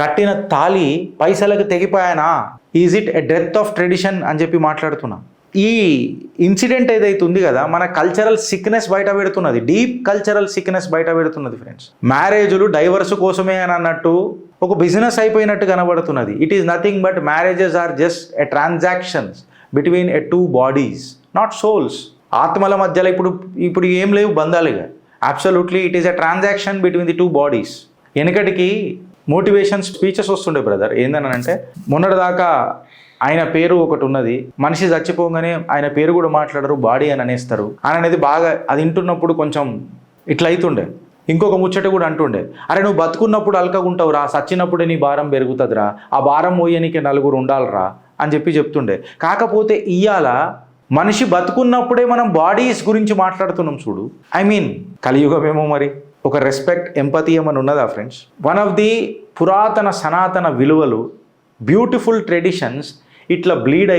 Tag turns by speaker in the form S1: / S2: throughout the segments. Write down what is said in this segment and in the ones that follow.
S1: కట్టిన తాళి పైసలకు తెగిపోయానా, is it a death of tradition అని చెప్పి మాట్లాడుతున్నా. ఈ ఇన్సిడెంట్ ఏదైతే ఉంది కదా, మన కల్చరల్ సిక్నెస్ బయట పెడుతున్నది, డీప్ కల్చరల్ సిక్నెస్ బయట పెడుతున్నది ఫ్రెండ్స్. మ్యారేజ్లు డైవర్స్ కోసమే అని అన్నట్టు ఒక బిజినెస్ అయిపోయినట్టు కనబడుతున్నది. It is nothing but marriages are just a transactions between a two bodies, not souls. ఆత్మల మధ్యలో ఇప్పుడు ఏం లేవు బంధాలుగా. Absolutely it is a transaction between the two bodies. వెనకటికి మోటివేషన్ స్పీచెస్ వస్తుండే బ్రదర్. ఏందనంటే మొన్నటిదాకా ఆయన పేరు ఒకటి ఉన్నది, మనిషి చచ్చిపోగానే ఆయన పేరు కూడా మాట్లాడరు, బాడీ అని అనేస్తారు అని అనేది బాగా అది వింటున్నప్పుడు కొంచెం ఇట్లా అవుతుండే. ఇంకొక ముచ్చట కూడా అంటుండే, అరే నువ్వు బతుకున్నప్పుడు అల్కగుంటావురా, సచ్చినప్పుడే నీ భారం పెరుగుతుందిరా, ఆ భారం మోయనికి నలుగురు ఉండాలిరా అని చెప్తుండే. కాకపోతే ఇయ్యాల మనిషి బతుకున్నప్పుడే మనం బాడీస్ గురించి మాట్లాడుతున్నాం చూడు. ఐ మీన్ కలియుగమేమో మరి. ఒక రెస్పెక్ట్, ఎంపతి ఏమని ఉన్నదా ఫ్రెండ్స్? వన్ ఆఫ్ ది పురాతన సనాతన విలువలు, బ్యూటిఫుల్ ట్రెడిషన్స్ ఇట్లా బ్లీడ్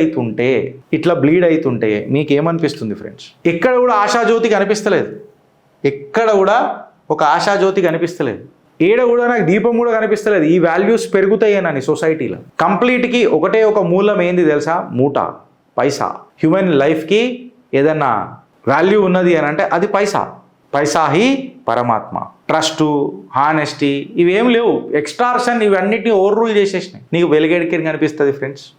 S1: అవుతుంటే మీకేమనిపిస్తుంది ఫ్రెండ్స్? ఎక్కడ కూడా ఆశాజ్యోతి కనిపిస్తలేదు, ఎక్కడ కూడా ఒక ఆశాజ్యోతి కనిపిస్తలేదు, ఏడ కూడా నాకు దీపం కూడా కనిపిస్తలేదు. ఈ వాల్యూస్ పెరుగుతాయేనని సొసైటీలో. కంప్లీట్కి ఒకటే ఒక మూలం ఏంది తెలుసా? మూట, పైసా. హ్యూమన్ లైఫ్కి ఏదన్నా వాల్యూ ఉన్నది అని అంటే అది పైసా. పైసా హీ పరమాత్మ. ట్రస్టు, హానెస్టీ ఇవేం లేవు. ఎక్స్టార్షన్ ఇవన్నిటిని ఓవర్ రూల్ చేసేసినాయి. నీకు వెలుగెడికి కనిపిస్తుంది ఫ్రెండ్స్.